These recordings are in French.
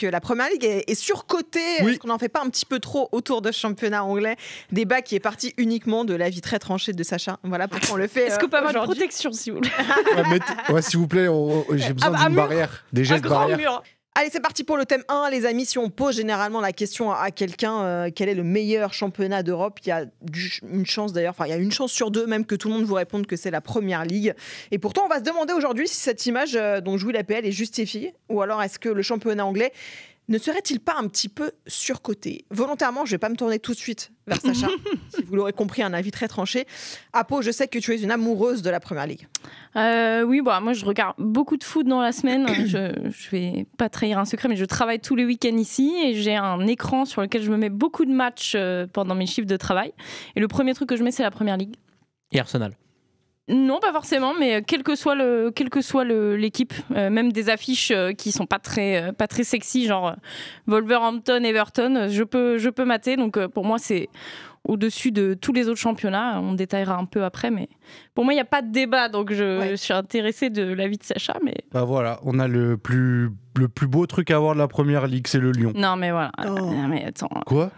que la Première Ligue est surcotée. Est-ce qu'on n'en fait pas un petit peu trop autour de ce championnat anglais? Débat qui est parti uniquement de l'avis très tranché de Sacha. Voilà pourquoi on le fait. Est-ce qu'on peut avoir une protection, si vous voulez? S'il vous plaît, j'ai besoin d'une barrière, des gestes barrières. Mur. Allez, c'est parti pour le thème 1, les amis. Si on pose généralement la question à quelqu'un, quel est le meilleur championnat d'Europe, il y a une chance d'ailleurs, il y a une chance sur deux même que tout le monde vous réponde que c'est la Première Ligue. Et pourtant, on va se demander aujourd'hui si cette image dont jouit l'APL est justifiée, ou alors est-ce que le championnat anglais ne serait-il pas un petit peu surcoté? Volontairement, je ne vais pas me tourner tout de suite vers Sacha, si vous l'aurez compris, un avis très tranché. Apo, je sais que tu es une amoureuse de la Première Ligue. Oui, moi je regarde beaucoup de foot dans la semaine. Je vais pas trahir un secret, mais je travaille tous les week-ends ici et j'ai un écran sur lequel je me mets beaucoup de matchs pendant mes chiffres de travail. Et le premier truc que je mets, c'est la Première Ligue. Et Arsenal? Non, pas forcément, mais quelle que soit l'équipe, même des affiches qui sont pas très sexy, genre Wolverhampton, Everton, je peux mater. Donc pour moi, c'est au-dessus de tous les autres championnats. On détaillera un peu après, mais pour moi, il n'y a pas de débat. Donc je suis intéressée de l'avis de Sacha. Mais... Bah voilà, on a le plus beau truc à voir de la Première Ligue, c'est le Lyon. Non, mais voilà. Oh. Non, mais attends. Quoi?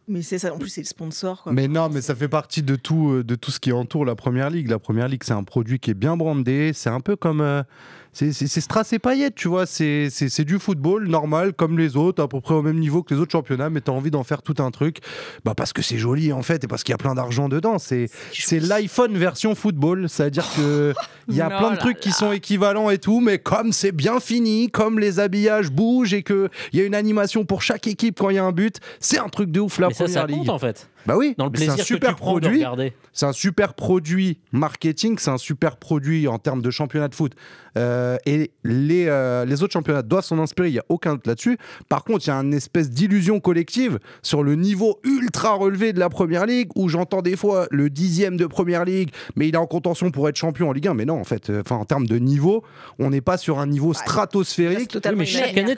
Mais c'est ça, en plus c'est le sponsor. Quoi. Mais non, mais ça fait partie de tout ce qui entoure la Première Ligue. La Première Ligue, c'est un produit qui est bien brandé. C'est un peu comme... c'est strass et paillettes, tu vois. C'est du football normal, comme les autres, à peu près au même niveau que les autres championnats, mais t'as envie d'en faire tout un truc. Bah parce que c'est joli, en fait, et parce qu'il y a plein d'argent dedans. C'est l'iPhone version football. C'est-à-dire qu'il y a plein de trucs qui sont équivalents et tout, mais comme c'est bien fini, comme les habillages bougent et qu'il y a une animation pour chaque équipe quand il y a un but, c'est un truc de ouf, la Première ça Ligue. compte, en fait. Bah oui, dans le plaisir c'est un super que tu prends de produit. regarder. C'est un super produit marketing, c'est un super produit en termes de championnat de foot. Et les autres championnats doivent s'en inspirer, il n'y a aucun doute là-dessus. Par contre, il y a une espèce d'illusion collective sur le niveau ultra relevé de la Première Ligue, où j'entends des fois le 10e de Première Ligue, mais il est en contention pour être champion en Ligue 1. Mais non, en fait, en termes de niveau, on n'est pas sur un niveau stratosphérique. Oui, mais chaque année,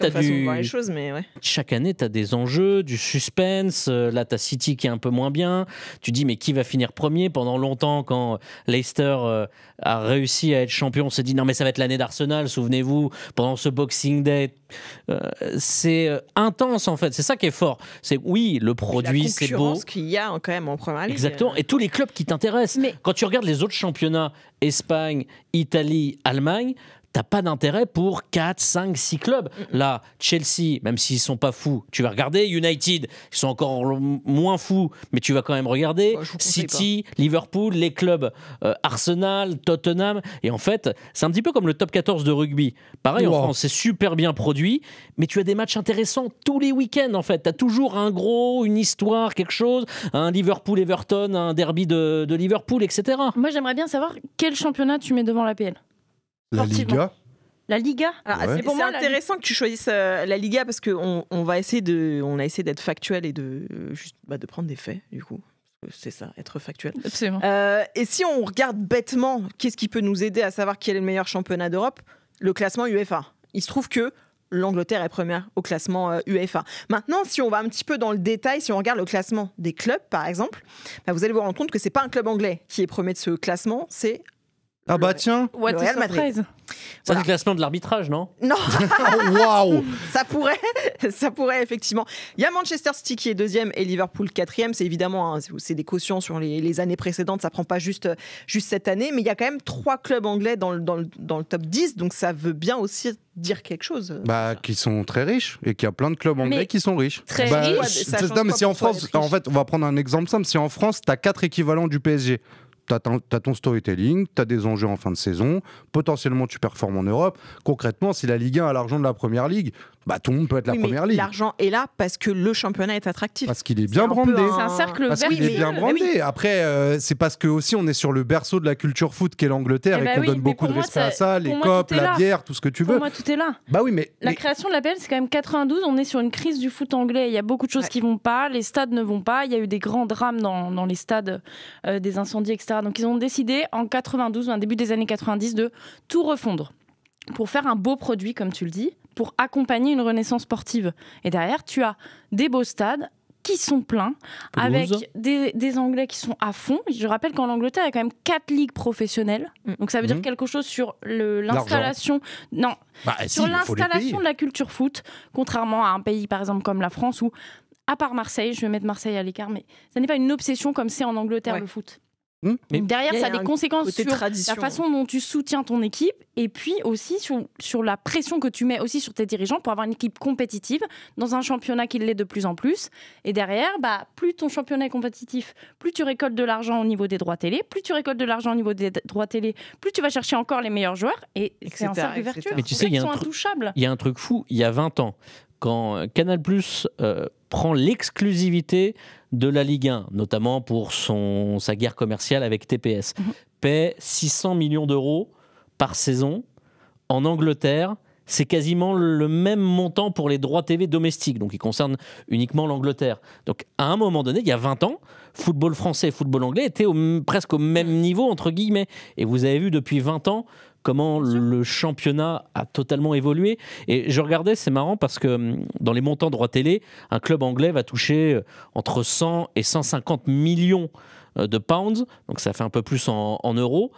chaque année, tu as des enjeux, du suspense. Là, tu as City qui est un peu moins bien. Tu dis, mais qui va finir premier? Pendant longtemps, quand Leicester a réussi à être champion, on s'est dit, non, mais ça va être l'année d'Arsenal, souvenez-vous, pendant ce Boxing Day. C'est intense, en fait. C'est ça qui est fort. C'est, oui, le produit, c'est beau. La concurrence qu'il y a quand même en Première Ligue. Exactement. Et tous les clubs qui t'intéressent. Mais... Quand tu regardes les autres championnats, Espagne, Italie, Allemagne, t'as pas d'intérêt pour 4, 5, 6 clubs. Là, Chelsea, même s'ils sont pas fous, tu vas regarder. United, ils sont encore moins fous, mais tu vas quand même regarder. City, Liverpool, les clubs Arsenal, Tottenham. Et en fait, c'est un petit peu comme le top 14 de rugby. Pareil, en France, c'est super bien produit, mais tu as des matchs intéressants tous les week-ends, en fait. T'as toujours un gros, une histoire, quelque chose, un Liverpool-Everton, un derby de Liverpool, etc. Moi, j'aimerais bien savoir quel championnat tu mets devant l'APL. La Liga. La Liga. C'est intéressant que tu choisisses la Liga parce qu'on a essayé d'être factuel et de prendre des faits, du coup. C'est ça, être factuel. Absolument. Et si on regarde bêtement, qu'est-ce qui peut nous aider à savoir quel est le meilleur championnat d'Europe? Le classement UEFA. Il se trouve que l'Angleterre est première au classement UEFA. Maintenant, si on va un petit peu dans le détail, si on regarde le classement des clubs, par exemple, vous allez vous rendre compte que c'est pas un club anglais qui est premier de ce classement, c'est tiens, le Real Madrid. C'est le classement de l'arbitrage, non? Non. Waouh. Ça pourrait effectivement. Il y a Manchester City qui est deuxième et Liverpool quatrième. C'est évidemment, c'est des cautions sur les années précédentes. Ça prend pas juste cette année, mais il y a quand même 3 clubs anglais dans le top 10, donc ça veut bien aussi dire quelque chose. Qui sont très riches et qu'il y a plein de clubs anglais qui sont riches. Très riches. Non, mais si en France, en fait, on va prendre un exemple simple. Si en France, tu as 4 équivalents du PSG. T'as ton storytelling, t'as des enjeux en fin de saison, potentiellement tu performes en Europe. Concrètement, si la Ligue 1 a l'argent de la Première Ligue, tout le monde peut être la Première Ligue. L'argent est là parce que le championnat est attractif. Parce qu'il est bien brandé. C'est un cercle parce qu'il est bien brandé. Après, c'est parce que aussi on est sur le berceau de la culture foot qu'est l'Angleterre et qu'on donne beaucoup de respect à ça, les copes, la bière, tout ce que tu veux. Pour moi, tout est là. Bah oui, mais la création de l'APL, c'est quand même 92. On est sur une crise du foot anglais. Il y a beaucoup de choses qui vont pas. Les stades ne vont pas. Il y a eu des grands drames dans les stades, des incendies, etc. Donc ils ont décidé en 92, au début des années 90, de tout refondre pour faire un beau produit, comme tu le dis, pour accompagner une renaissance sportive. Et derrière, tu as des beaux stades, qui sont pleins, avec des Anglais qui sont à fond. Je rappelle qu'en Angleterre, il y a quand même 4 ligues professionnelles. Donc ça veut dire quelque chose sur l'installation. Non, sur l'installation de la culture foot, contrairement à un pays, par exemple, comme la France, où, à part Marseille, je vais mettre Marseille à l'écart, mais ça n'est pas une obsession comme c'est en Angleterre le foot. Mais derrière, ça a des conséquences sur la façon dont tu soutiens ton équipe et puis aussi sur la pression que tu mets aussi sur tes dirigeants pour avoir une équipe compétitive dans un championnat qui l'est de plus en plus. Et derrière, plus ton championnat est compétitif, plus tu récoltes de l'argent au niveau des droits télé, plus tu récoltes de l'argent au niveau des droits télé, plus tu vas chercher encore les meilleurs joueurs et c'est un cercle vertueux. Mais tu sais, il y a un truc fou, il y a 20 ans, quand Canal+ prend l'exclusivité de la Ligue 1, notamment pour sa guerre commerciale avec TPS, paie 600 millions d'euros par saison. En Angleterre, c'est quasiment le même montant pour les droits TV domestiques, donc ils concernent uniquement l'Angleterre. Donc à un moment donné, il y a 20 ans, football français et football anglais étaient presque au même niveau, entre guillemets. Et vous avez vu depuis 20 ans comment le championnat a totalement évolué. Et je regardais, c'est marrant parce que dans les montants de droits télé, un club anglais va toucher entre 100 et 150 millions de pounds, donc ça fait un peu plus en euros.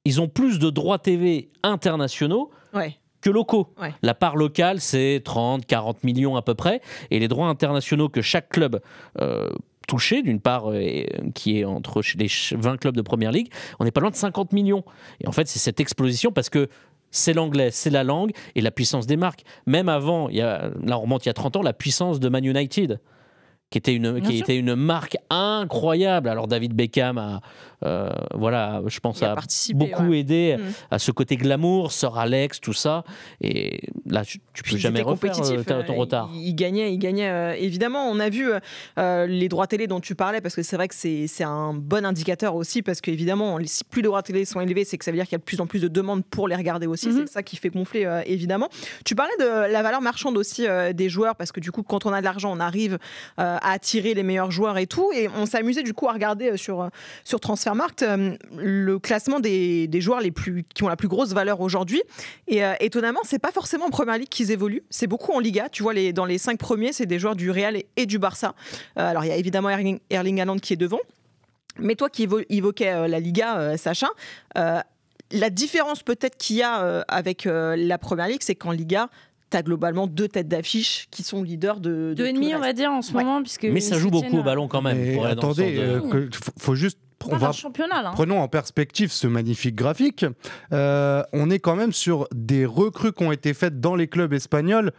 Ils ont plus de droits TV internationaux que locaux. La part locale, c'est 30, 40 millions à peu près. Et les droits internationaux que chaque club touché, d'une part, qui est entre les 20 clubs de Première Ligue, on n'est pas loin de 50 millions. Et en fait, c'est cette explosion parce que c'est l'anglais, c'est la langue et la puissance des marques. Même avant, là on remonte il y a 30 ans, la puissance de Man United, qui était une marque incroyable. Alors David Beckham a, je pense, a beaucoup aidé à ce côté glamour, Sir Alex, tout ça. Et là, tu peux jamais refaire ton retard. Il gagnait évidemment. On a vu les droits télé dont tu parlais, parce que c'est vrai que c'est un bon indicateur aussi, parce qu'évidemment, si plus de droits télé sont élevés, c'est que ça veut dire qu'il y a de plus en plus de demandes pour les regarder aussi. C'est ça qui fait gonfler, évidemment. Tu parlais de la valeur marchande aussi des joueurs, parce que du coup, quand on a de l'argent, on arrive à attirer les meilleurs joueurs et tout. Et on s'amusait du coup à regarder sur Transfermarkt le classement des joueurs qui ont la plus grosse valeur aujourd'hui. Et étonnamment, c'est pas forcément en Première Ligue qu'ils évoluent. C'est beaucoup en Liga. Tu vois, dans les 5 premiers, c'est des joueurs du Real et du Barça. Alors, il y a évidemment Erling Haaland qui est devant. Mais toi qui évoquais la Liga, Sacha, la différence peut-être qu'il y a avec la Première Ligue, c'est qu'en Liga, tu as globalement 2 têtes d'affiche qui sont leaders de 2,5 on va dire en ce moment. Puisque mais ça joue beaucoup au ballon quand même. Attendez, faut juste... Prenons en perspective ce magnifique graphique. On est quand même sur des recrues qui ont été faites dans les clubs espagnols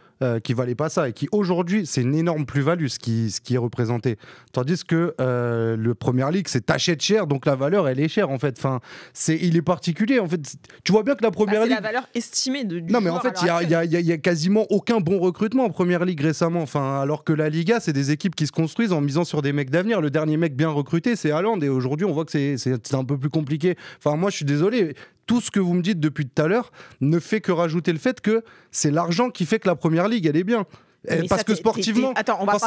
qui valaient pas ça et qui aujourd'hui, c'est une énorme plus-value ce qui est représenté. Tandis que le Premier League, c'est t'achètes cher, donc la valeur, elle est chère en fait. Enfin, il est particulier en fait. Tu vois bien que la Première Ligue... c'est la valeur estimée du Non mais en fait, il y a quasiment aucun bon recrutement en Première Ligue récemment. Enfin, alors que la Liga, c'est des équipes qui se construisent en misant sur des mecs d'avenir. Le dernier mec bien recruté, c'est Haaland, et aujourd'hui, on voit que c'est un peu plus compliqué. Enfin, moi, je suis désolé. Tout ce que vous me dites depuis tout à l'heure ne fait que rajouter le fait que c'est l'argent qui fait que la Première Ligue, elle est bien. Parce que sportivement, on va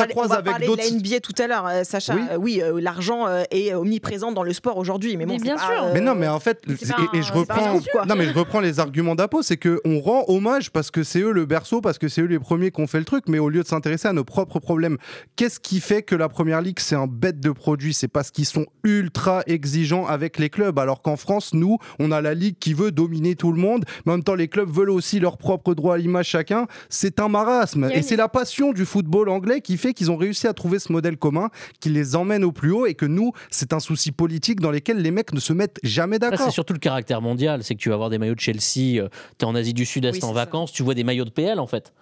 parler de la NBA tout à l'heure, Sacha. Oui, l'argent est omniprésent dans le sport aujourd'hui. Mais bon, bien sûr. Mais non, mais en fait, je reprends les arguments d'Apo, c'est qu'on rend hommage parce que c'est eux le berceau, parce que c'est eux les premiers qui ont fait le truc, mais au lieu de s'intéresser à nos propres problèmes. Qu'est-ce qui fait que la Première Ligue, c'est un bête de produit? C'est parce qu'ils sont ultra exigeants avec les clubs, alors qu'en France, nous, on a la Ligue qui veut dominer tout le monde, mais en même temps, les clubs veulent aussi leur propre droit à l'image chacun. C'est un marasme. Et c'est la passion du football anglais qui fait qu'ils ont réussi à trouver ce modèle commun qui les emmène au plus haut, et que nous, c'est un souci politique dans lequel les mecs ne se mettent jamais d'accord. C'est surtout le caractère mondial, c'est que tu vas avoir des maillots de Chelsea, t'es en Asie du Sud-Est en vacances, tu vois des maillots de PL en fait.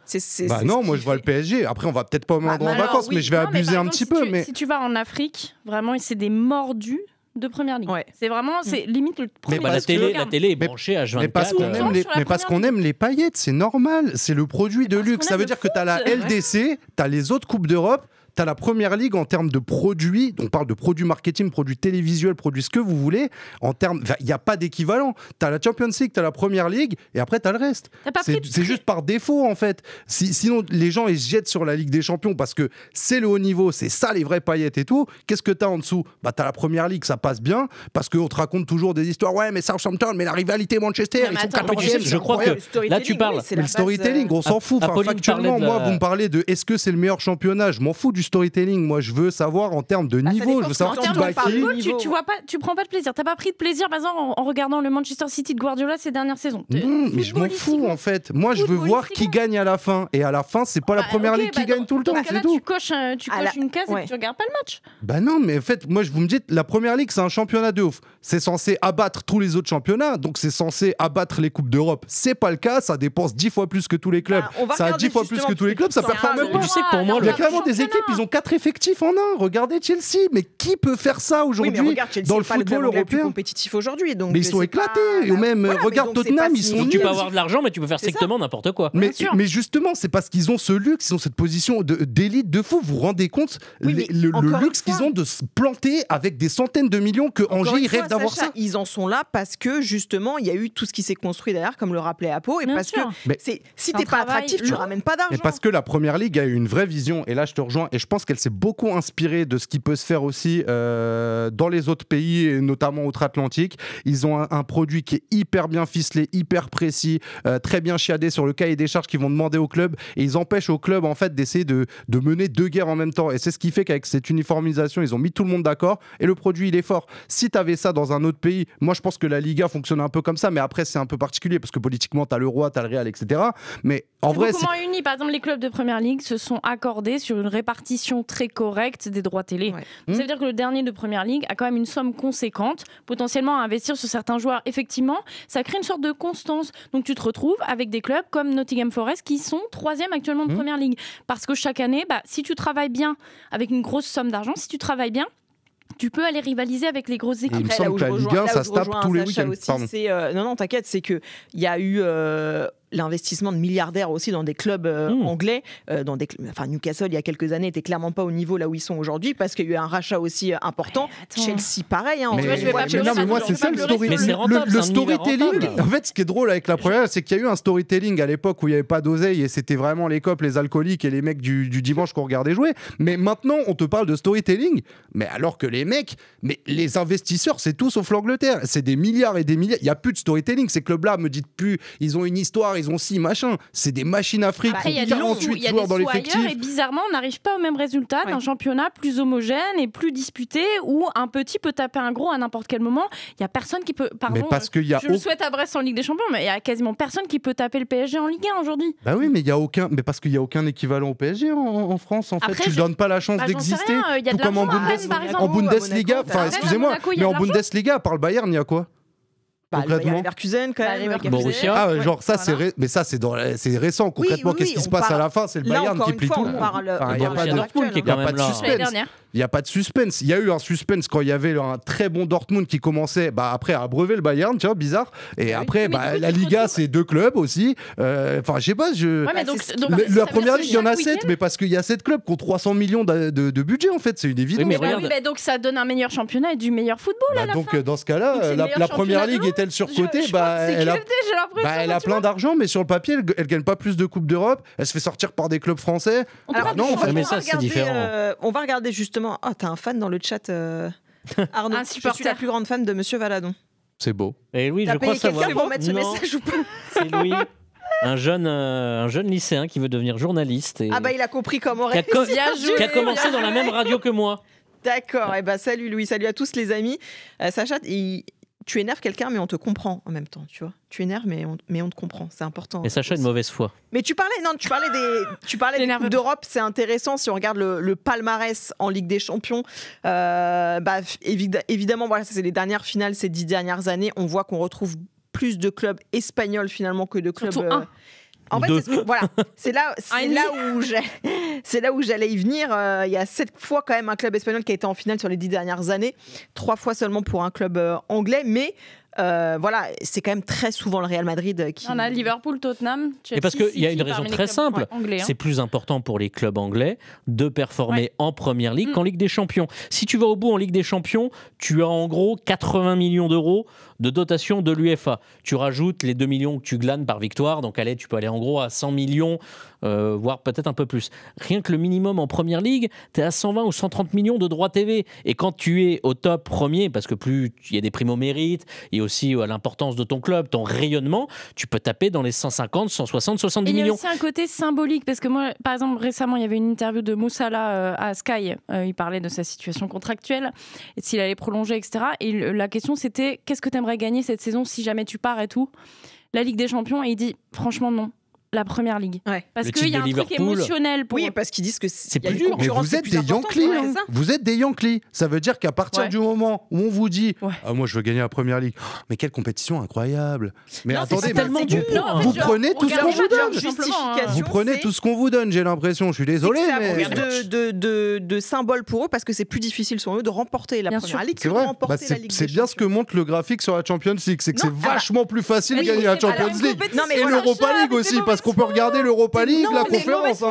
Non, moi je vois le PSG. Après, on va peut-être pas au même endroit en vacances, mais je vais abuser un petit peu. Si tu vas en Afrique, vraiment, c'est des mordus de Première Ligue. C'est vraiment, c'est limite le premier. Mais la télé est branchée à H24. Mais parce qu'on aime les paillettes, c'est normal. C'est le produit de luxe. Ça veut dire que tu as la LDC, tu as les autres Coupes d'Europe, tu as la Première Ligue en termes de produits. On parle de produits marketing, produits télévisuels, produits ce que vous voulez. Il n'y a pas d'équivalent. Tu as la Champions League, tu as la Première Ligue, et après tu as le reste. C'est juste par défaut en fait. Sinon, les gens ils se jettent sur la Ligue des Champions parce que c'est le haut niveau, c'est ça les vraies paillettes et tout. Qu'est-ce que tu as en dessous? Tu as la Première Ligue, ça passe bien parce qu'on te raconte toujours des histoires. Ouais, mais Southampton, mais la rivalité Manchester, ils sont 14e. Je crois que là tu parles. Le storytelling, on s'en fout. Factuellement, moi, vous me parlez de est-ce que c'est le meilleur championnat? Je m'en fous du storytelling. Moi, je veux savoir en termes de niveau. Je veux savoir qui bat qui. Tu prends pas de plaisir. T'as pas pris de plaisir, par exemple, en regardant le Manchester City de Guardiola ces dernières saisons. Non, mais je m'en fous en fait. Moi, je veux voir qui gagne à la fin. Et à la fin, c'est pas la première ligue qui gagne tout le temps. C'est tout. Tu coches une case et tu regardes pas le match. Bah non, mais en fait, moi, vous me dites, la première ligue, c'est un championnat de ouf. C'est censé abattre tous les autres championnats, donc c'est censé abattre les coupes d'Europe. C'est pas le cas, ça dépense 10 fois plus que tous les clubs. Ça a 10 fois plus que tous les clubs, ça performe même pas. Tu sais que pour moi, il y a clairement des équipes, ils ont 4 effectifs en un. Regardez Chelsea, mais qui peut faire ça aujourd'hui dans le football européen? Plus compétitif aujourd'hui, donc mais ils sont éclatés. Ou même regarde Tottenham, ils sont nuls. Tu peux avoir de l'argent, mais tu peux faire strictement n'importe quoi. Mais justement, c'est parce qu'ils ont ce luxe, ils ont cette position d'élite de fou. Vous vous rendez compte le luxe qu'ils ont de se planter avec des centaines de millions que Angers ils rêvent d'avoir ça. Ils en sont là parce que justement il y a eu tout ce qui s'est construit derrière, comme le rappelait Apo, et parce que si t'es pas attractif, tu ramènes pas d'argent. Et parce que la première ligue a eu une vraie vision, et là je te rejoins, et je pense qu'elle s'est beaucoup inspirée de ce qui peut se faire aussi dans les autres pays, et notamment outre-Atlantique. Ils ont un produit qui est hyper bien ficelé, hyper précis, très bien chiadé sur le cahier des charges qu'ils vont demander au club, et ils empêchent au club en fait d'essayer de mener deux guerres en même temps. Et c'est ce qui fait qu'avec cette uniformisation, ils ont mis tout le monde d'accord, et le produit il est fort. Si tu avais ça dans un autre pays, moi je pense que la Liga fonctionne un peu comme ça, mais après c'est un peu particulier parce que politiquement tu as le roi, tu as le Real, etc. Mais en vrai, c'est beaucoup moins uni. Par exemple, les clubs de première ligue se sont accordés sur une répartition très correcte des droits télé. Ouais. Ça veut dire que le dernier de première ligue a quand même une somme conséquente, potentiellement à investir sur certains joueurs. Effectivement, ça crée une sorte de constance. Donc tu te retrouves avec des clubs comme Nottingham Forest qui sont 3e actuellement de première ligue. Parce que chaque année, si tu travailles bien avec une grosse somme d'argent, si tu travailles bien, tu peux aller rivaliser avec les grosses équipes. Il me semble que la Ligue 1, ça se tape tous les week-ends. Non, t'inquiète, c'est qu'il y a eu l'investissement de milliardaires aussi dans des clubs anglais. Newcastle, il y a quelques années, n'était clairement pas au niveau là où ils sont aujourd'hui parce qu'il y a eu un rachat aussi important. Chelsea, pareil. Mais moi, c'est ça le storytelling. En fait, ce qui est drôle avec la première, c'est qu'il y a eu un storytelling à l'époque où il n'y avait pas d'oseille et c'était vraiment les copes, les alcooliques et les mecs du dimanche qu'on regardait jouer. Mais maintenant, on te parle de storytelling. Mais alors que les investisseurs, c'est tout sauf l'Angleterre. C'est des milliards et des milliards. Il n'y a plus de storytelling. Ces clubs-là, me dites plus, ils ont une histoire, ils ont machin. C'est des machines à fric. Il y a 48 joueurs dans l'effectif. Et bizarrement, on n'arrive pas au même résultat d'un championnat plus homogène et plus disputé où un petit peut taper un gros à n'importe quel moment. Il n'y a personne qui peut. Pardon, je le souhaite à Brest en Ligue des Champions, mais il y a quasiment personne qui peut taper le PSG en Ligue 1 aujourd'hui. Bah oui, mais il y a aucun. Mais parce qu'il n'y a aucun équivalent au PSG en France. En fait, tu ne donnes pas la chance d'exister. Tout comme en Bundesliga. Enfin, excusez-moi, mais en Bundesliga, par le Bayern, il y a quoi? Concrètement, Leverkusen quand même. Borussia. Genre ça, mais ça c'est récent. Concrètement, qu'est-ce qui se passe à la fin? C'est le Bayern qui plie tout. Il n'y a pas de Dortmund qui est quand même là. Il n'y a pas de suspense. Il y a eu un suspense quand il y avait un très bon Dortmund qui commençait après à abreuver le Bayern, tu vois, bizarre. Et après, la Liga, c'est 2 clubs aussi. Enfin, je sais pas. La première ligue, il y en a 7, mais parce qu'il y a 7 clubs qui ont 300 millions de budget, en fait. C'est une évidence. Donc ça donne un meilleur championnat et du meilleur football à la fin. Donc dans ce cas-là, la première ligue est-elle surcotée? Elle a plein d'argent, mais sur le papier, elle gagne pas plus de Coupe d'Europe. Elle se fait sortir par des clubs français. Non, en fait, mais ça, c'est différent. On va regarder justement. Oh, t'as un fan dans le chat, Arnaud. Je suis la plus grande fan de Monsieur Valadon. C'est beau. Et Louis, je crois savoir. Pour mettre ce message ou pas? C'est Louis. Un jeune lycéen qui veut devenir journaliste. Il a compris comment qui a commencé dans la même radio que moi. D'accord. Salut Louis, salut à tous les amis. Sacha, tu énerves quelqu'un, mais on te comprend en même temps, tu vois. Tu énerves, mais on te comprend. C'est important. Et Sacha a une mauvaise foi. Mais tu parlais des Coupes d'Europe. C'est intéressant si on regarde le palmarès en Ligue des Champions. Évidemment, voilà, ça, c'est les dernières finales ces 10 dernières années. On voit qu'on retrouve plus de clubs espagnols finalement que de clubs. En fait, c'est là où j'allais y venir. Il y a 7 fois quand même un club espagnol qui a été en finale sur les 10 dernières années. 3 fois seulement pour un club anglais, mais c'est quand même très souvent le Real Madrid qui... On a Liverpool, Tottenham, Chelsea. Et parce qu'il y a une raison très simple. C'est plus important pour les clubs anglais de performer en Première Ligue qu'en Ligue des Champions. Si tu vas au bout en Ligue des Champions, tu as en gros 80 millions d'euros de dotation de l'UEFA. Tu rajoutes les 2 millions que tu glanes par victoire. Donc tu peux aller en gros à 100 millions voire peut-être un peu plus. Rien que le minimum en Première Ligue, tu es à 120 ou 130 millions de droits TV. Et quand tu es au top premier, parce que plus il y a des primes au mérite, et aussi à l'importance de ton club, ton rayonnement, tu peux taper dans les 150, 160, 70 millions. Il y a aussi un côté symbolique, parce que moi, par exemple, récemment, il y avait une interview de Moussa à Sky. Il parlait de sa situation contractuelle, et s'il allait prolonger, etc. Et la question, c'était qu'est-ce que tu aimerais gagner cette saison si jamais tu pars et tout. La Ligue des Champions, et il dit franchement non. La Première Ligue. Parce qu'il y a un truc émotionnel pour... Oui, parce qu'ils disent que c'est plus dur. Mais vous êtes des Yankees. Vous êtes des Yankees. Ça veut dire qu'à partir du moment où on vous dit moi je veux gagner la Première Ligue, mais quelle compétition incroyable. Mais non, attendez, vous prenez tout ce qu'on vous donne. Vous prenez tout ce qu'on vous donne, j'ai l'impression. Je suis désolé. Mais ça a plus de symbole pour eux parce que c'est plus difficile selon eux de remporter la Première Ligue que de remporter la Ligue des Champions. C'est bien ce que montre le graphique sur la Champions League, c'est que c'est vachement plus facile de gagner la Champions League. Et l'Europa League aussi, parce qu'on peut regarder l'Europa League, la conférence.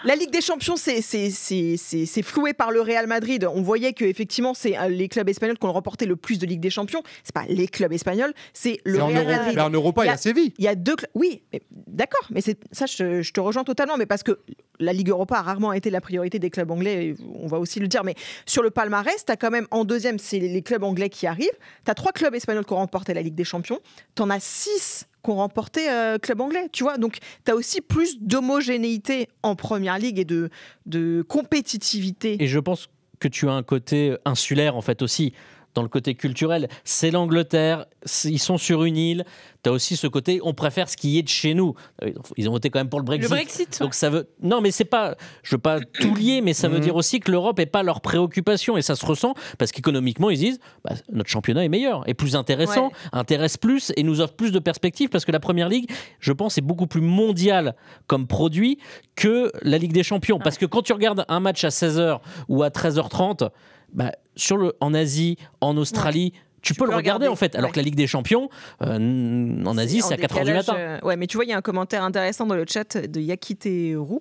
La Ligue des Champions, c'est floué par le Real Madrid. On voyait que effectivement, c'est les clubs espagnols qui ont remporté le plus de Ligue des Champions. C'est pas les clubs espagnols, c'est le Real Madrid. Mais en Europa, il y a Séville. Il y a deux clubs. Oui, d'accord, mais ça, je te rejoins totalement. Mais parce que la Ligue Europa a rarement été la priorité des clubs anglais, on va aussi le dire. Mais sur le palmarès, tu as quand même en deuxième, c'est les clubs anglais qui arrivent. Tu as 3 clubs espagnols qui ont remporté la Ligue des Champions. Tu en as 6 qui ont remporté club anglais, tu vois. Donc, tu as aussi plus d'homogénéité en Première Ligue et de compétitivité. Et je pense que tu as un côté insulaire, en fait, aussi. Dans le côté culturel, c'est l'Angleterre, ils sont sur une île. Tu as aussi ce côté, on préfère ce qui est de chez nous. Ils ont voté quand même pour le Brexit. Le Brexit, donc ça veut. Non, mais c'est pas. Je veux pas tout lier, mais ça veut dire aussi que l'Europe n'est pas leur préoccupation et ça se ressent parce qu'économiquement ils disent, notre championnat est meilleur, est plus intéressant, intéresse plus et nous offre plus de perspectives parce que la Première Ligue, je pense, est beaucoup plus mondiale comme produit que la Ligue des Champions. Parce que quand tu regardes un match à 16h ou à 13h30. En Asie, en Australie, tu peux le regarder en fait, alors que la Ligue des Champions, en Asie, c'est à 4h du matin. Ouais, mais tu vois, il y a un commentaire intéressant dans le chat de Yakiteru,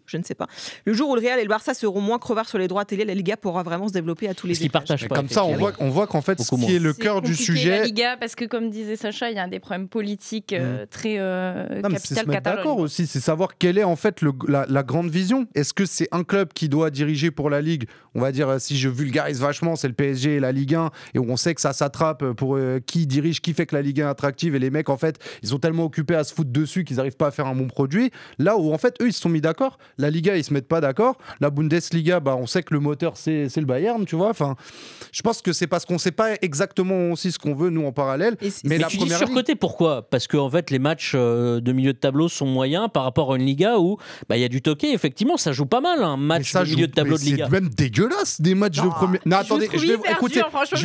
je ne sais pas. Le jour où le Real et le Barça seront moins crevards sur les droits télé, la Liga pourra vraiment se développer à tous les étages. Partagent pas. Comme ça, on voit qu'en fait, ce qui est le cœur du sujet. La Liga, parce que comme disait Sacha, il y a des problèmes politiques très capital Catalogne. D'accord aussi, c'est savoir quelle est en fait la grande vision. Est-ce que c'est un club qui doit diriger pour la Ligue? On va dire, si je vulgarise vachement, c'est le PSG et la Ligue 1, et on sait que ça s'attrape pour qui dirige, qui fait que la Ligue 1 est attractive, et les mecs, en fait, ils sont tellement occupés à se foutre dessus qu'ils n'arrivent pas à faire un bon produit. Là où, en fait, eux, ils se sont mis d'accord. La Liga, ils se mettent pas d'accord. La Bundesliga, on sait que le moteur, c'est le Bayern, tu vois. Enfin, je pense que c'est parce qu'on sait pas exactement aussi ce qu'on veut, nous, en parallèle. Mais la tu dis surcoté, pourquoi? Parce que, en fait, les matchs de milieu de tableau sont moyens par rapport à une Liga où il y a du toqué. Effectivement, ça joue pas mal, un match de milieu de tableau de Liga. C'est même dégueulasse, des matchs de première. Non, attendez, je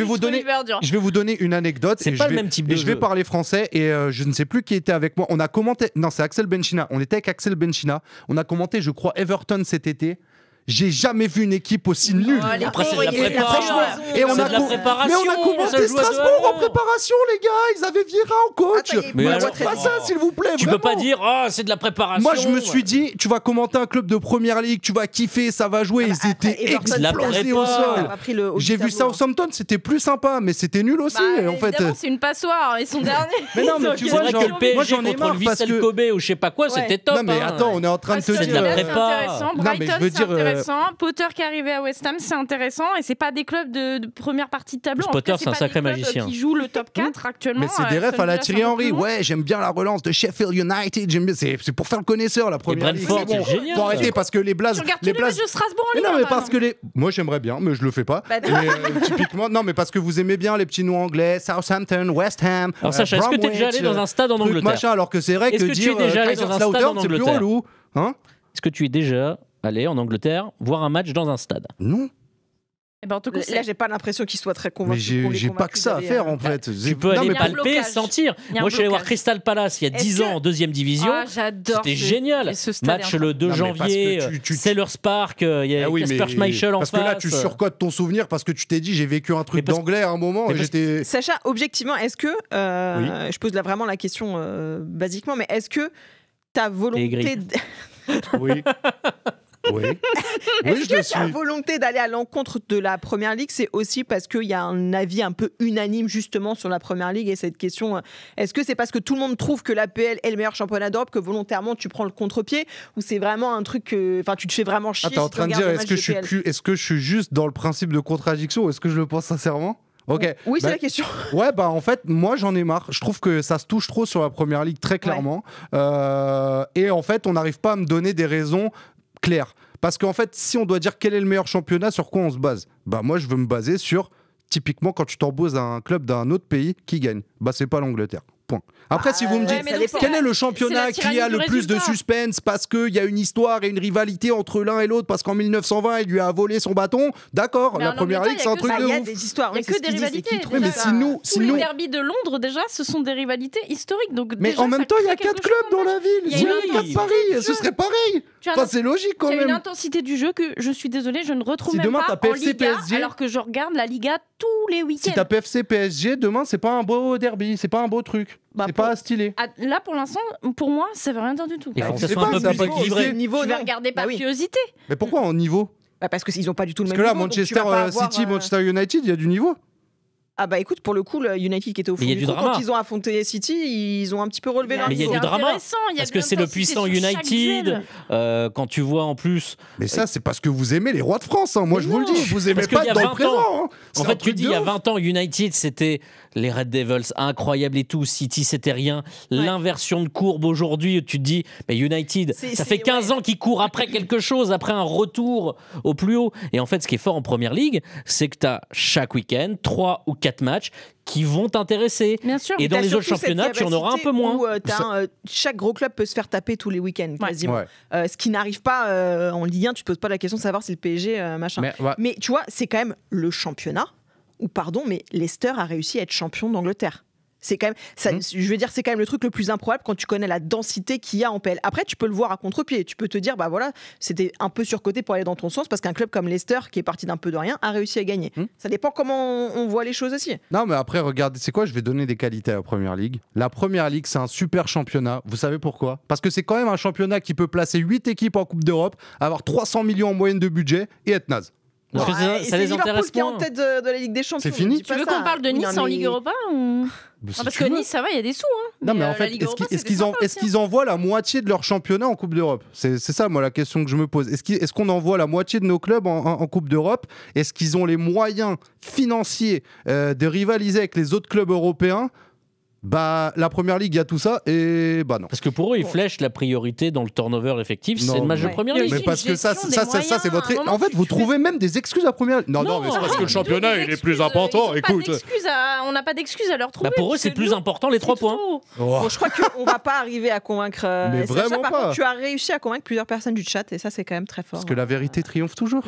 vais vous donner une anecdote. C'est pas le même type de jeu. Je vais parler français et je ne sais plus qui était avec moi. On a commenté. Non, c'est Axel Benchina. On était avec Axel Benchina. On a commenté, je crois, Everton cet été. J'ai jamais vu une équipe aussi nulle. Après, c'est de la préparation. Mais on a commenté Strasbourg en préparation, les gars. Ils avaient Vieira en coach. Mais alors, pas ça, s'il vous plaît. Tu peux pas dire, c'est de la préparation. Moi, je me suis dit, tu vas commenter un club de première ligue, tu vas kiffer, ça va jouer. Ils étaient explosés au sol. J'ai vu Southampton, c'était plus sympa, mais c'était nul aussi. En fait, c'est une passoire. Ils sont derniers. Mais non, mais tu vois, moi j'en ai marre parce que Kobe ou je sais pas quoi, c'était top. Non, mais attends, on est en train de te dire. C'est de la prépa. Non, mais je veux dire. Potter qui est arrivé à West Ham, c'est intéressant et c'est pas des clubs de première partie de tableau. Potter, c'est un sacré magicien. Qui joue le top 4 actuellement. Mais c'est des refs à la Thierry Henry. Ouais, j'aime bien la relance de Sheffield United. C'est pour faire le connaisseur la première ligue. C'est génial. Faut arrêter parce que les blazes. Les blazes de Strasbourg. Mais non, mais parce que moi j'aimerais bien, mais je le fais pas. Typiquement, non, mais parce que vous aimez bien les petits noms anglais, Southampton, West Ham. Alors Sacha, est-ce que tu es déjà allé dans un stade en Angleterre? Alors que c'est vrai que dire Kaiserslautern, c'est plus relou. Est-ce que tu es déjà allé en Angleterre voir un match dans un stade? Non. En tout cas, là, j'ai pas l'impression qu'il soit très convaincu. Mais j'ai pas que ça à faire en fait. Tu peux aller palper, sentir. Moi, je suis allé voir Crystal Palace il y a 10 ans en deuxième division. J'adore. C'était génial. Match le 2 janvier, Sellers Park, il y a Kasper Schmeichel en face. Parce que là, tu surcotes ton souvenir parce que tu t'es dit, j'ai vécu un truc d'anglais à un moment. Sacha, objectivement, est-ce que, je pose là vraiment la question basiquement, mais est-ce que ta volonté... Oui. Oui, Est-ce je le que ta suis. volonté d'aller à l'encontre de la Première Ligue, c'est aussi parce qu'il y a un avis un peu unanime justement sur la Première Ligue et cette question, est-ce que c'est parce que tout le monde trouve que l'APL est le meilleur championnat d'Europe que volontairement tu prends le contre-pied, ou c'est vraiment un truc que, enfin, tu te fais vraiment chier? T'es en si tu train de regardes dire, le match de PL? est-ce que je suis juste dans le principe de contradiction ou est-ce que je le pense sincèrement? Ok. Oui, c'est Bah, la question. Ouais, bah en fait, moi j'en ai marre. Je trouve que ça se touche trop sur la Première Ligue, très clairement. Et en fait, on n'arrive pas à me donner des raisons claires. Parce qu'en fait, si on doit dire quel est le meilleur championnat, sur quoi on se base? Bah moi, je veux me baser sur, typiquement, quand tu t'embauches à un club d'un autre pays, qui gagne? Bah c'est pas l'Angleterre. Point. Après, si vous me dites, ouais, mais donc, quel est le c'est championnat la qui tyrannie a du le plus de résultat. suspense parce qu'il y a une histoire et une rivalité entre l'un et l'autre, parce qu'en 1920, il lui a volé son bâton, d'accord, Mais la en Première Angleterre, Ligue, c'est un il y a truc que de Il y a ouf. des histoires. Il y a oui, c'est que ce des qu'ils disent, rivalités. c'est qui trouve Oui, mais ça- Tous les derbys de Londres, déjà, ce sont des rivalités historiques. Donc, Mais déjà, en même ça temps, il y a crée 4 quelque chose clubs dans en la match. ville. Il y a Il y une a 4 intensité Paris. du Ce jeu. serait pareil. Tu as Enfin, c'est logique quand Il y a une même. intensité du jeu que je suis désolée, je ne retrouve Si même demain, pas t'as en PFC, Liga, PSG, alors que je regarde la Liga tous les Si week-ends. t'as PFC PSG, demain, c'est pas un beau derby, c'est pas un beau truc. Bah, C'est pour- pas stylé. Ah, là, pour l'instant, pour moi, ça veut rien dire du tout. Il faut on que ça sait soit un pas, peu ça plus va pas équilibré. exister. Niveau, Je vais non. regarder par Bah oui. curiosité. Mais pourquoi en niveau? Bah, parce qu'ils n'ont pas du tout le Parce même que là, niveau, donc tu Manchester vas pas avoir, City, Manchester United, il y a du niveau. Ah bah écoute, pour le coup, le United qui était au fond Mais il y a du du trou, drama. quand ils ont affronté City, ils ont un petit peu relevé leur Mais il y a niveau. du drama. Intéressant, il y a Parce de que c'est le l'intensité puissant sur chaque United. duel. Quand tu vois en plus. Mais ça, c'est parce que vous aimez les rois de France. Hein. Moi, Mais je vous le non. dis, vous aimez Parce pas qu'il y a dans le 20 présent. ans. Hein. C'est En un fait, tu truc dis, de il y a ouf. 20 ans, United, c'était les Red Devils, incroyable et tout. City, c'était rien. L'inversion de courbe aujourd'hui, tu te dis, mais United, ça fait 15 ans qu'ils courent après quelque chose, après un retour au plus haut. Et en fait, ce qui est fort en Première Ligue, c'est que tu as chaque week-end 3 ou 4 matchs qui vont t'intéresser. Bien sûr. Et dans T'as les autres surtout cette championnats, tu en auras un peu capacité moins. où, chaque gros club peut se faire taper tous les week-ends, Ouais. quasiment. Ouais. Ce qui n'arrive pas en Ligue 1, tu te poses pas la question de savoir si le PSG, machin. Mais, ouais. Mais tu vois, c'est quand même le championnat où, pardon, mais Leicester a réussi à être champion d'Angleterre. C'est quand même, ça, je veux dire, c'est quand même le truc le plus improbable quand tu connais la densité qu'il y a en PL. Après, tu peux le voir à contre-pied. Tu peux te dire, bah voilà, c'était un peu surcoté pour aller dans ton sens parce qu'un club comme Leicester, qui est parti d'un peu de rien, a réussi à gagner. Ça dépend comment on voit les choses aussi. Non, mais après, regardez, c'est quoi? Je vais donner des qualités à la Première Ligue. La Première Ligue, c'est un super championnat. Vous savez pourquoi? Parce que c'est quand même un championnat qui peut placer 8 équipes en Coupe d'Europe, avoir 300 millions en moyenne de budget et être naze. Parce que Et ça c'est les Liverpool intéresse qui est en moins. tête de la Ligue des Champions. C'est fini. dis pas Tu veux ça. qu'on parle de Oui, Nice non, en mais- Ligue Europa ou... Mais si Parce tu que veux. Nice, ça va, il y a des sous. Hein. Non, mais en la fait, Ligue est-ce Europa, qu'ils c'était sympa aussi, hein. envoient la moitié de leur championnat en Coupe d'Europe? C'est ça, moi, la question que je me pose. Est-ce qu'on envoie la moitié de nos clubs en Coupe d'Europe? Est-ce qu'ils ont les moyens financiers de rivaliser avec les autres clubs européens? Bah, la Première Ligue, il y a tout ça, et bah non. Parce que pour eux, ils flèchent la priorité dans le turnover effectif, Non, c'est le match de ouais. Première Mais Ligue. Mais parce que ça, gestion ça, des ça, ça, c'est moyens, votre. à un moment, En fait, tu vous fais- trouvez même des excuses à Première Ligue. Non, mais c'est parce que le championnat, il est plus important. Écoute. On n'a pas d'excuses à leur trouver. Bah pour eux, c'est plus important les 3 points. Oh. Bon, je crois qu'on va pas arriver à convaincre. Mais Sacha. vraiment Par pas. contre, tu as réussi à convaincre plusieurs personnes du chat et ça, c'est quand même très fort. Parce que la vérité triomphe toujours.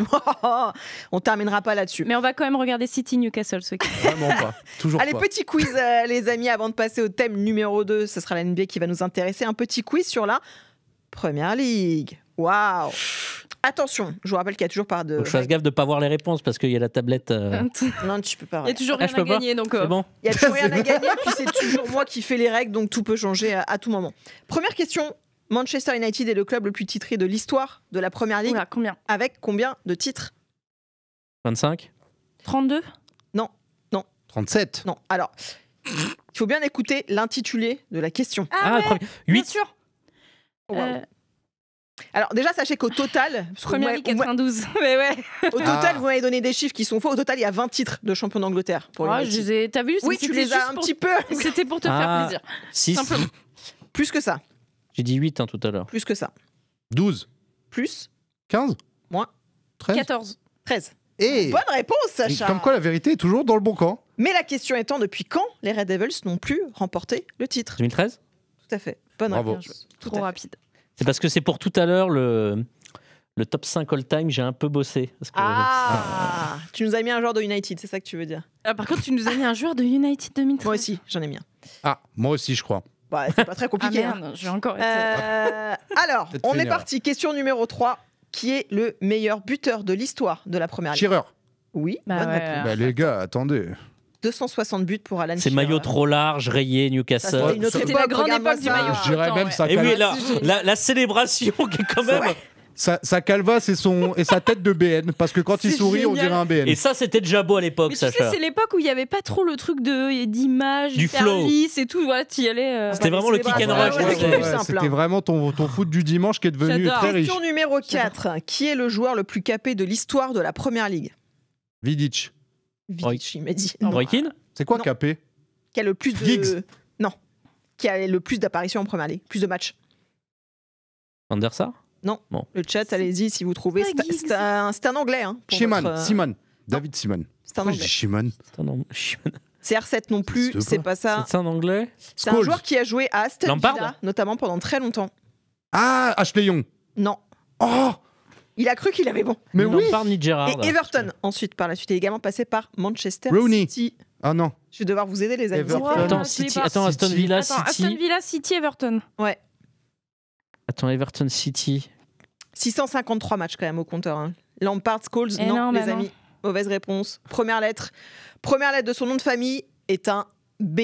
On terminera pas là-dessus. Mais on va quand même regarder City Newcastle ce week-end. Vraiment pas. Toujours Allez, pas. petit quiz, les amis, avant de passer au thème numéro 2. Ce sera la NBA qui va nous intéresser. Un petit quiz sur la Première Ligue. Waouh! Attention, je vous rappelle qu'il y a toujours pas de. Faut que je fasse gaffe de ne pas voir les réponses parce qu'il y a la tablette. Non, tu peux pas. Il y a toujours Ah, rien je peux à pas. gagner. Donc, C'est bon. Il y a toujours rien à gagner, puis c'est toujours moi qui fais les règles, donc tout peut changer à tout moment. Première question. Manchester United est le club le plus titré de l'histoire de la Première Ligue, oula, combien? avec combien de titres? 25. 32? 37. Non, alors, il faut bien écouter l'intitulé de la question. Ah, ouais, premier. bien 8. sûr. Waouh. Alors déjà, sachez qu'au total, parce que Première Ligue 92. Mais ouais. au total, vous m'avez donné des chiffres qui sont faux. Au total, il y a 20 titres de champion d'Angleterre pour Ouais, United. je les ai. T'as vu? Oui, tu c'était les as juste un pour- petit peu. C'était pour te faire Ah. plaisir. 6. Simplement. Plus que ça. J'ai dit 8 tout à l'heure. Plus que ça. 12. Plus. 15. Moins. 13. 14. 13. Et Bonne réponse, Sacha. comme quoi la vérité est toujours dans le bon camp. Mais la question étant, depuis quand les Red Devils n'ont plus remporté le titre? 2013. Tout à fait. Bonne Bravo. réponse. Tout à Trop fait. rapide. C'est parce que c'est pour tout à l'heure le top 5 all-time, j'ai un peu bossé. Parce que- Ah, tu nous as mis un joueur de United, c'est ça que tu veux dire? Ah, par contre, tu nous as mis un joueur de United 2013. Moi aussi, j'en ai mis un. Ah, moi aussi, je crois. Bah, c'est pas très Ah compliqué. hein. merde, je vais encore être. Alors, Peut-être on fait est une parti. Question numéro 3. Qui est le meilleur buteur de l'histoire de la Première Ligue? Tireur. Oui, Bah bonne ouais. réponse. Bah, les gars, attendez. 260 buts pour Alan C'est Shearer. maillot trop large, rayé, Ça, Newcastle. c'était une autre C'était époque, la grande regarde-moi époque du ça. maillot. Je dirais Attends, même ouais. ça. Et oui, calme. la célébration qui est quand même. Ouais. Sa calva, c'est sa tête de BN. Parce que quand il C'est sourit, on génial. dirait un BN. Et ça, c'était déjà beau à l'époque, Mais tu sais, Sacha. c'est l'époque où il n'y avait pas trop le truc d'image, Du hyper flow. lisse et tout. Voilà, t'y allais. C'était vraiment le kick and rush. Ouais, Ouais, plus simple, C'était hein. vraiment ton foot du dimanche qui est devenu J'adore. très riche. Question numéro 4. Qui est le joueur le plus capé de l'histoire de la Première Ligue? Vidic. Vidic, il m'a dit. Roy Keane. C'est quoi Non. capé? Qui a le plus de... Giggs. Non. Qui a le plus d'apparitions en Première Ligue, plus de matchs. Van der Sar. Le chat, allez-y si vous trouvez. pas Giggs. C'est un anglais. Hein, pour Simon. votre, Simon. David Simon. C'est un Pourquoi je anglais. dis Simon? CR7 non plus, Existe c'est pas. pas ça. C'est un anglais. C'est un Scholes. joueur qui a joué à Aston Lampard. Villa, notamment pendant très longtemps. Ah, Ashley Young. Non. Oh, Il a cru qu'il avait bon. mais Ni oui. Lampard ni Gerrard. Et Everton, ensuite, par la suite. Il est également passé par Manchester Rooney. City. Ah non. Je vais devoir vous aider, les amis. Everton. Attends, je l'ai City. pas. Attends, Aston City. Villa, Attends, Aston City. Villa, City, Everton. Ouais. Attends, Everton, City. 653 matchs quand même au compteur. Hein. Lampard, Scholes, Eh non, non, les bah non. amis. Mauvaise réponse. Première lettre. Première lettre de son nom de famille est un B.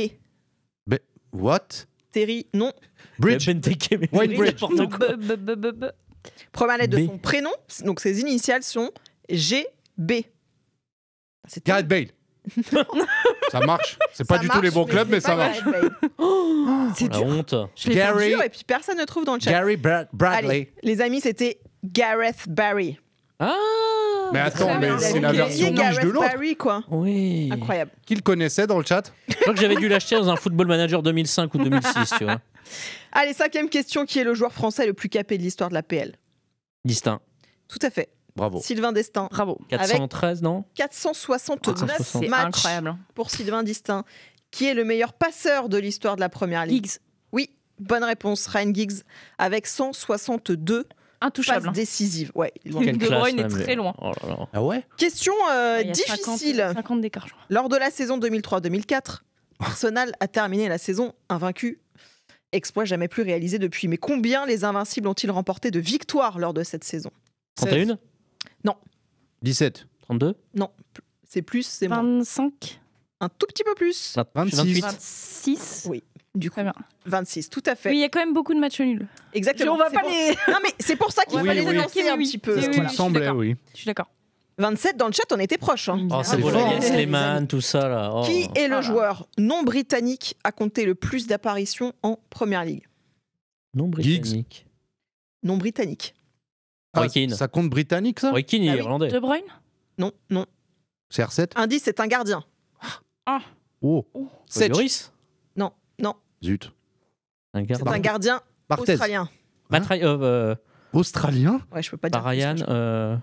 What? Terry, non. Bridge. Benteke, mais Wayne c'est Bridge. n'importe quoi. Première lettre de B. son prénom. Donc ses initiales sont GB. C'est Gareth Bale. Ça marche. C'est pas Ça du tout les marche, bons clubs, mais c'est ça pas marche. Gareth Bale. C'est La dur. honte. Je l'ai fait Gary- dur et puis personne ne trouve dans le chat. Gary Bradley. Allez, les amis, c'était Gareth Barry. Ah. Mais attends, Très mais bien. c'est la Ok. version niche Gareth de l'autre. Barry, quoi. Oui. Incroyable. Qui le connaissait dans le chat? Je crois que j'avais dû l'acheter dans un Football Manager 2005 ou 2006, tu vois. Allez, 5e question. Qui est le joueur français le plus capé de l'histoire de la PL? Distinct. Tout à fait. Bravo. Sylvain Destin. Bravo. 413, non 469 460. C'est matchs incroyable. hein. pour Sylvain Destin. Qui est le meilleur passeur de l'histoire de la Première Ligue? Giggs. Oui, bonne réponse. Ryan Giggs avec 162 Intouchable. passes hein. décisives. Ouais, loin. Quelle De classe, Bruyne est même. très loin. Oh là là. Ah ouais? Question Il y a difficile. 50 d'écart, je crois. Lors de la saison 2003-2004, Arsenal a terminé la saison invaincu. Exploit jamais plus réalisé depuis. Mais combien les Invincibles ont-ils remporté de victoires lors de cette saison? 31 17. 32 Non, c'est plus, c'est moins. 25. Un tout petit peu plus. 26. 26. Oui, du coup, Très bien. 26, tout à fait. Oui, il y a quand même beaucoup de matchs nuls. Exactement. On va C'est pas pour- les. Non, mais c'est pour ça qu'il Oui, fallait oui. les lancer un Oui, petit peu. oui, Ce oui, qui oui, me je suis semblait, d'accord. oui. Je suis d'accord. 27, dans le chat, on était proche. hein. Oh, c'est c'est beau, fort, la hein. Sleman, tout ça, là. Oh. Qui est le Voilà. joueur non britannique à compter le plus d'apparitions en Première Ligue? Non britannique. Non britannique. Roy Keane. Ça compte britannique, ça? Roy Keane, il Ah est oui. irlandais. De Bruyne. Non, non. CR7? Indice, c'est un gardien. Oh. C'est Setch. Lloris. Non, non. Zut. Un C'est gardien. un gardien Barthez. australien. Australien? Ouais, je peux pas dire. Bah, plus, Ryan. parce que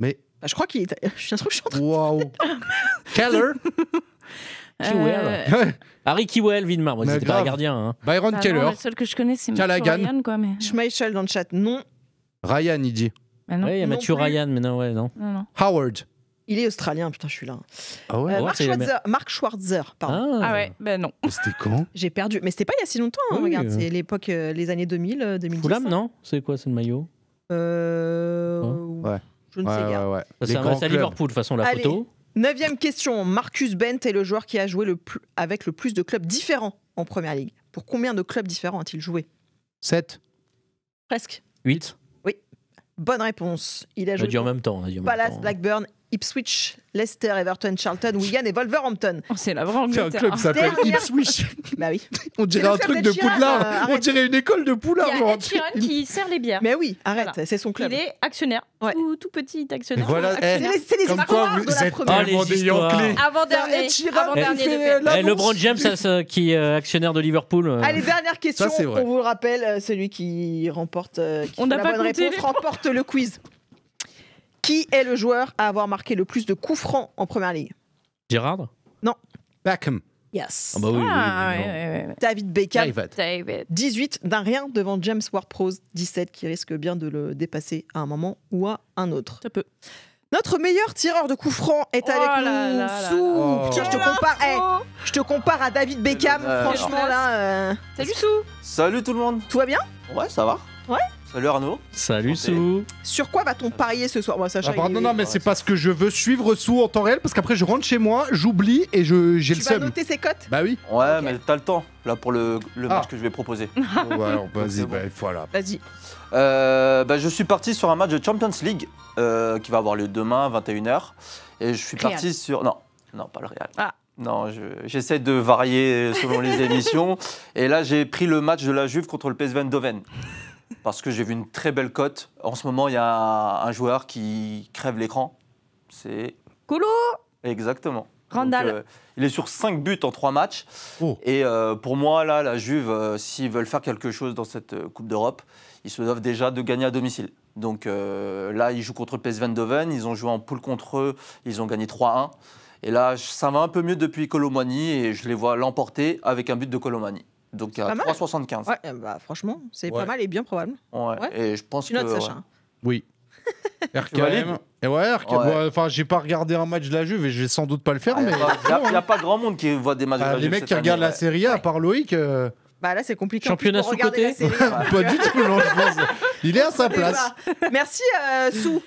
Mais. je crois qu'il est. Je suis en train de- Waouh. Keller? Kewell. Ouais. Harry Kewell, Widmar. Moi, Mais c'était pas un grave. gardien. Hein. Byron Bah Keller. non, le seul que je connais, c'est Matthew Callaghan. Ryan, quoi. Mais... Schmeichel dans le chat. Non, Ryan, il dit. Bah non. Ouais, il y a non Matthew plus. Ryan, mais non, ouais, non. Non, non. Howard. il est australien. Putain, je suis là. Ah ouais? Ouais, Mark, c'est la Schwarzer, Mark Schwarzer, pardon. Ah ouais, ben non. Mais c'était quand? J'ai perdu. Mais c'était pas il y a si longtemps. hein, Oui, regarde, c'est l'époque, les années 2000, 2010. Fulham, hein. non C'est quoi, c'est le maillot Ouais. Je ne sais Ouais, guère. ouais, ouais. Ça, Les c'est grands à clubs. Liverpool, de toute façon, la Allez. photo. 9e question. Marcus Bent est le joueur qui a joué avec le plus de clubs différents en Première Ligue. Pour combien de clubs différents a-t-il joué? 7. Presque. 8. Bonne réponse. Il a On a joué dit en pour même temps. On a dit en même Palace, temps. Blackburn, Ipswich, Leicester, Everton, Charlton, Wigan et Wolverhampton. Oh, c'est la vraie C'est un Angleterre. club qui s'appelle Dernière- Ipswich. Bah oui. On C'est dirait le un club truc de de Sheeran, Poudlard. On arrête. dirait une école de Il Poudlard. y a genre. Ed Sheeran qui sert les bières. Mais oui, arrête, Voilà. c'est son club. Il est actionnaire. Ouais. Tout petit actionnaire. Voilà, C'est les, c'est les Comme histoires quoi, de vous la êtes première. Oh, les tellement des histoires. Yankees. Avant-dernier. Ed Sheeran, Avant-dernier il de fait paix. la- Eh, LeBron James, qui est actionnaire de Liverpool. Allez, dernière question. Ça, c'est vrai. On vous le rappelle, celui qui remporte qui On trouve n'a la pas bonne compté réponse les remporte le quiz. Qui est le joueur à avoir marqué le plus de coups francs en Première Ligue? Gérard Beckham. Yes. Ah bah oui, oui, Ah, oui, ouais, non. ouais, ouais. David Beckham. David. David. 18 d'un rien devant James Ward-Prowse, 17 qui risque bien de le dépasser à un moment ou à un autre. Ça peut. Notre meilleur tireur de coups francs est Oh avec là nous. là là Sous. là. Tiens, Oh. je te compare à David Beckham. Ouais. Franchement, là, Salut Sou. Salut tout le monde. tout va bien? Ouais, ça va. Salut Arnaud. Salut Santé. Sou. Sur quoi va-t-on parier ce soir? Moi, Sacha, Non, mais c'est parce que je veux suivre Sou en temps réel, parce qu'après je rentre chez moi, j'oublie et j'ai le tu vas seum. noter ses cotes? Bah oui. Ouais, Ok. mais t'as le temps là pour le match que je vais proposer. Bon, bah, alors, vas-y, C'est bon. bah, voilà. Vas-y. Je suis parti sur un match de Champions League qui va avoir lieu demain 21h et je suis Real. parti sur non pas le Real. Ah. Non, j'essaie de varier selon les émissions et là j'ai pris le match de la Juve contre le PSV Eindhoven parce que j'ai vu une très belle cote. En ce moment, il y a un joueur qui crève l'écran. C'est Kolo. exactement. Randall. Donc, il est sur 5 buts en 3 matchs. Oh. Et pour moi, là, la Juve, s'ils veulent faire quelque chose dans cette Coupe d'Europe, ils se doivent déjà de gagner à domicile. Donc là, ils jouent contre le PSV Eindhoven. Ils ont joué en poule contre eux. Ils ont gagné 3-1. Et là, ça va un peu mieux depuis Colomani et je les vois l'emporter avec un but de Colomani. Donc à pas mal. 3,75. Ouais, bah franchement, c'est Ouais. pas mal et bien probable. Ouais. Ouais. Et je pense Tu notes, que Sacha. ouais. Oui. Tu valides RKM. Et ouais, RKM. Ouais. Ouais, enfin, j'ai pas regardé un match de la Juve et je vais sans doute pas le faire, Il mais. n'y a pas grand monde qui voit des matchs de la les Juve mecs cette qui regardent année, la Serie A, à part Loïc, Bah là, c'est compliqué. Championnat en plus, pour regarder sous-coté. la série. pas du tout, non, je pense. Il est à sa place. Merci, Sou.